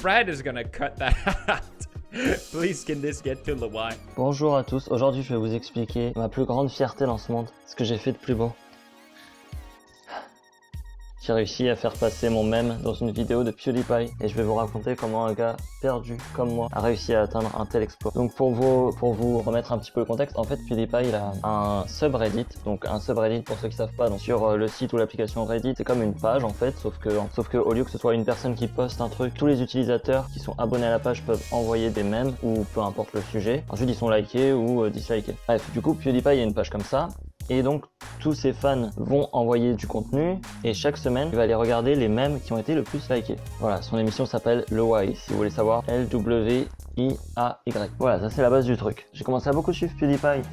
Brad is gonna cut that out. Please, can this get to the why? Bonjour à tous, aujourd'hui je vais vous expliquer ma plus grande fierté dans ce monde, ce que j'ai fait de plus beau. J'ai réussi à faire passer mon mème dans une vidéo de PewDiePie et je vais vous raconter comment un gars perdu comme moi a réussi à atteindre un tel exploit. Donc pour vous remettre un petit peu le contexte, en fait PewDiePie il a un subreddit, donc un subreddit pour ceux qui savent pas, donc sur le site ou l'application Reddit, c'est comme une page en fait, sauf que au lieu que ce soit une personne qui poste un truc, tous les utilisateurs qui sont abonnés à la page peuvent envoyer des mèmes ou peu importe le sujet, ensuite ils sont likés ou dislikés. Bref, du coup PewDiePie il y a une page comme ça. Et donc tous ses fans vont envoyer du contenu et chaque semaine il va aller regarder les mèmes qui ont été le plus likés. Voilà, son émission s'appelle Le Why, si vous voulez savoir, LWIAY. Voilà, ça c'est la base du truc. J'ai commencé à beaucoup suivre PewDiePie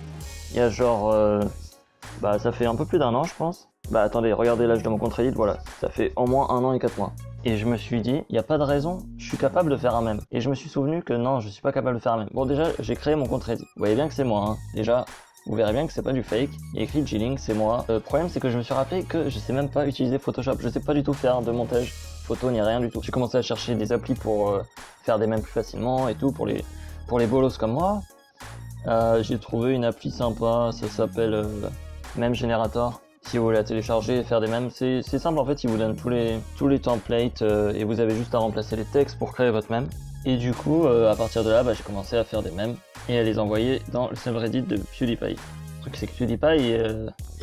il y a genre, ça fait un peu plus d'un an je pense. Bah attendez, regardez l'âge de mon compte Reddit, voilà, ça fait au moins 1 an et 4 mois. Et je me suis dit, il n'y a pas de raison, je suis capable de faire un mème. Et je me suis souvenu que non, je suis pas capable de faire un mème. Bon déjà, j'ai créé mon compte Reddit, vous voyez bien que c'est moi, hein. Déjà, vous verrez bien que c'est pas du fake, il y a écrit G-Link, c'est moi. Le problème c'est que je me suis rappelé que je sais même pas utiliser Photoshop, je sais pas du tout faire de montage photo ni rien du tout. J'ai commencé à chercher des applis pour faire des mèmes plus facilement et tout, pour les bolos comme moi. J'ai trouvé une appli sympa, ça s'appelle Meme Generator. Si vous voulez la télécharger et faire des mèmes, c'est simple en fait, il vous donne tous les templates et vous avez juste à remplacer les textes pour créer votre mème. Et du coup, à partir de là, j'ai commencé à faire des mèmes et à les envoyer dans le subreddit de PewDiePie. Le truc c'est que PewDiePie,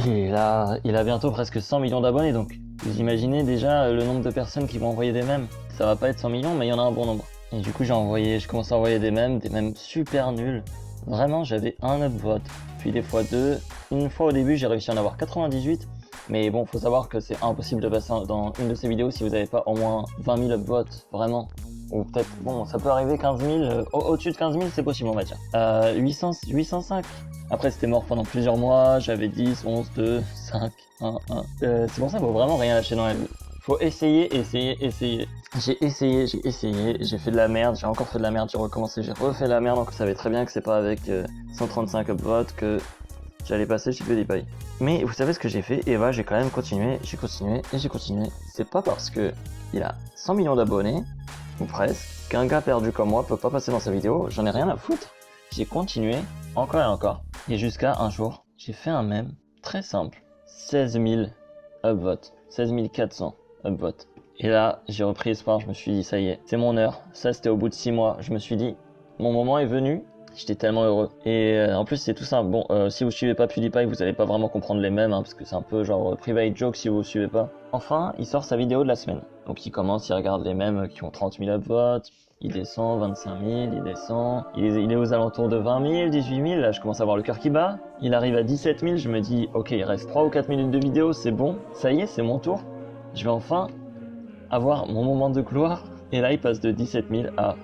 il a bientôt presque 100 millions d'abonnés, donc vous imaginez déjà le nombre de personnes qui vont envoyer des mèmes. Ça va pas être 100 millions, mais il y en a un bon nombre. Et du coup, j'ai commencé à envoyer des mèmes super nuls. Vraiment, j'avais un upvote, puis des fois deux. Une fois au début, j'ai réussi à en avoir 98. Mais bon, faut savoir que c'est impossible de passer dans une de ces vidéos si vous n'avez pas au moins 20 000 upvotes, vraiment. Ou peut-être, bon, ça peut arriver 15 000, au-dessus de 15 000, c'est possible, on va dire. 805. Après, c'était mort pendant plusieurs mois, j'avais 10, 11, 2, 5, 1, 1. C'est pour ça qu'il faut vraiment rien lâcher dans la vie. Faut essayer. J'ai essayé, j'ai fait de la merde, j'ai encore fait de la merde, j'ai recommencé, j'ai refait de la merde, donc vous savez très bien que c'est pas avec 135 upvotes que j'allais passer chez PewDiePie. Mais vous savez ce que j'ai fait? Et j'ai quand même continué. C'est pas parce que il a 100 millions d'abonnés, ou presque, qu'un gars perdu comme moi peut pas passer dans sa vidéo, j'en ai rien à foutre. J'ai continué, encore et encore. Et jusqu'à un jour, j'ai fait un mème très simple. 16 000 upvotes, 16 400 upvotes. Et là, j'ai repris espoir, je me suis dit, ça y est, c'est mon heure. Ça, c'était au bout de 6 mois. Je me suis dit, mon moment est venu. J'étais tellement heureux. Et en plus, c'est tout simple. Bon, si vous suivez pas PewDiePie, vous allez pas vraiment comprendre les mèmes, parce que c'est un peu genre private joke si vous suivez pas. Enfin, il sort sa vidéo de la semaine. Donc il commence, il regarde les mèmes qui ont 30 000 upvotes. Il descend, 25 000, il descend. Il est aux alentours de 20 000, 18 000. Là, je commence à avoir le cœur qui bat. Il arrive à 17 000. Je me dis, ok, il reste 3 ou 4 minutes de vidéo, c'est bon. Ça y est, c'est mon tour. Je vais enfin avoir mon moment de gloire. Et là, il passe de 17 000 à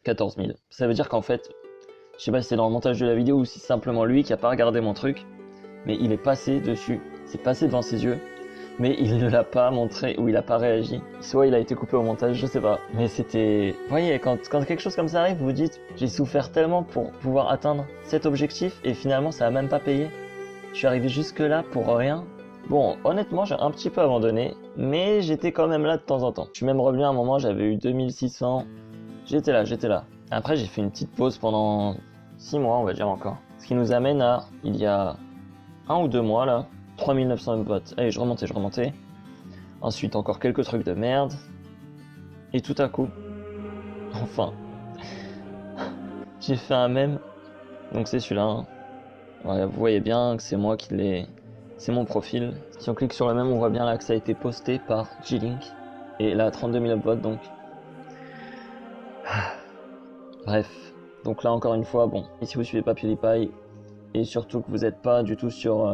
14 000. Ça veut dire qu'en fait, je sais pas si c'est dans le montage de la vidéo ou si c'est simplement lui qui a pas regardé mon truc, mais il est passé dessus. C'est passé devant ses yeux. Mais il ne l'a pas montré ou il a pas réagi. Soit il a été coupé au montage, je sais pas. Mais c'était... Vous voyez, quand quelque chose comme ça arrive, vous vous dites, j'ai souffert tellement pour pouvoir atteindre cet objectif et finalement ça a même pas payé. Je suis arrivé jusque là pour rien. Bon, honnêtement, j'ai un petit peu abandonné, mais j'étais quand même là de temps en temps. Je suis même revenu à un moment, j'avais eu 2600. J'étais là. Après, j'ai fait une petite pause pendant 6 mois, on va dire encore. Ce qui nous amène à, il y a 1 ou 2 mois là, 3900 upvotes. Allez, je remontais. Ensuite, encore quelques trucs de merde. Et tout à coup, enfin, j'ai fait un mème. Donc c'est celui-là. Hein. Voilà, vous voyez bien que c'est moi qui l'ai... C'est mon profil. Si on clique sur le mème, on voit bien là que ça a été posté par G-Link. Et là, 32 000 upvotes, donc... Bref. Donc là, encore une fois, bon. Et si vous suivez pas PewDiePie, et surtout que vous n'êtes pas du tout sur...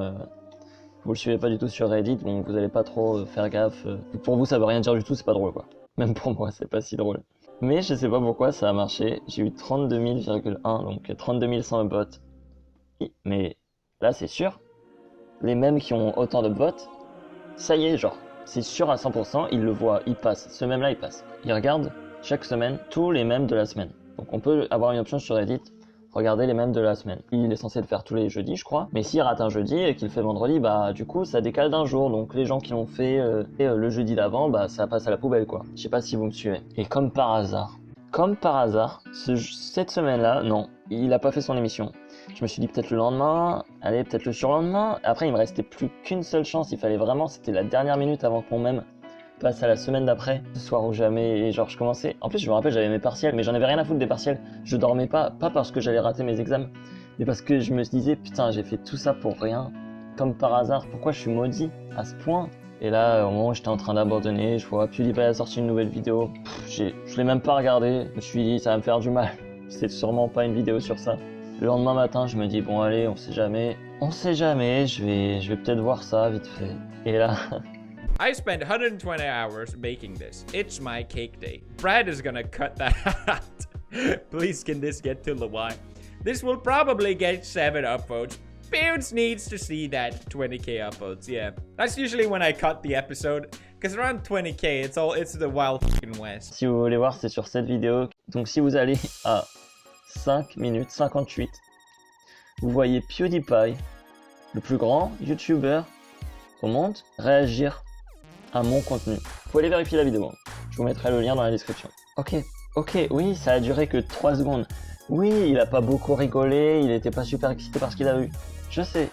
vous le suivez pas du tout sur Reddit, donc vous allez pas trop faire gaffe. Pour vous, ça veut rien dire du tout, c'est pas drôle quoi. Même pour moi, c'est pas si drôle. Mais je sais pas pourquoi ça a marché. J'ai eu 32 000,1, donc 32 100 upvotes. Mais là, c'est sûr. Les mêmes qui ont autant d'upvotes, ça y est, genre, c'est sûr à 100%, ils le voient, ils passent. Ce mème-là, il passe. Ils regardent chaque semaine tous les mèmes de la semaine. Donc on peut avoir une option sur Reddit regardez les mêmes de la semaine. Il est censé le faire tous les jeudis, je crois. Mais s'il rate un jeudi et qu'il le fait vendredi, bah du coup ça décale d'un jour. Donc les gens qui l'ont fait le jeudi d'avant, bah ça passe à la poubelle quoi. Je sais pas si vous me suivez. Et comme par hasard, cette semaine-là, non, il a pas fait son émission. Je me suis dit peut-être le lendemain, allez peut-être le surlendemain. Après il me restait plus qu'une seule chance. Il fallait vraiment, c'était la dernière minute avant que mon même passe à la semaine d'après, ce soir ou jamais, et genre je commençais. En plus je me rappelle j'avais mes partiels, mais j'en avais rien à foutre des partiels. Je dormais pas parce que j'allais rater mes examens, mais parce que je me disais putain j'ai fait tout ça pour rien, comme par hasard, pourquoi je suis maudit à ce point. Et là au moment où j'étais en train d'abandonner, je vois PewDiePie a sorti une nouvelle vidéo, je l'ai même pas regardé, je me suis dit ça va me faire du mal, c'est sûrement pas une vidéo sur ça. Le lendemain matin je me dis bon allez on sait jamais, je vais peut-être voir ça vite fait. Et là... I spent 120 hours making this. It's my cake day. Brad is gonna cut that out. Please, can this get to Lawai? This will probably get 7 upvotes. Bounce needs to see that 20k upvotes. Yeah, that's usually when I cut the episode. Because around 20k, it's the wild fucking west. Si vous voulez voir, c'est sur cette vidéo. Donc si vous allez à 5 minutes 58, vous voyez PewDiePie, le plus grand YouTuber au monde, réagir à mon contenu. Vous pouvez aller vérifier la vidéo. Je vous mettrai le lien dans la description. Ok, oui, ça a duré que 3 secondes. Oui, il a pas beaucoup rigolé, il était pas super excité par ce qu'il a vu. Je sais.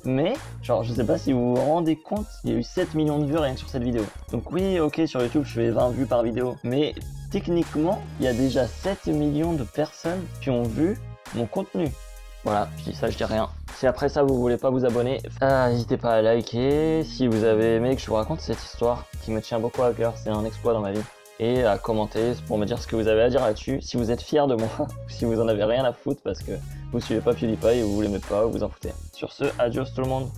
Mais, genre, je sais pas si vous vous rendez compte, il y a eu 7 millions de vues rien que sur cette vidéo. Donc oui, ok, sur YouTube, je fais 20 vues par vidéo. Mais techniquement, il y a déjà 7 millions de personnes qui ont vu mon contenu. Voilà, je dis ça, je dis rien. Si après ça vous voulez pas vous abonner, n'hésitez pas à liker. Si vous avez aimé que je vous raconte cette histoire qui me tient beaucoup à cœur, c'est un exploit dans ma vie. Et à commenter pour me dire ce que vous avez à dire là-dessus. Si vous êtes fiers de moi, ou si vous en avez rien à foutre parce que vous suivez pas PewDiePie ou vous l'aimez pas ou vous en foutez. Sur ce, adios tout le monde.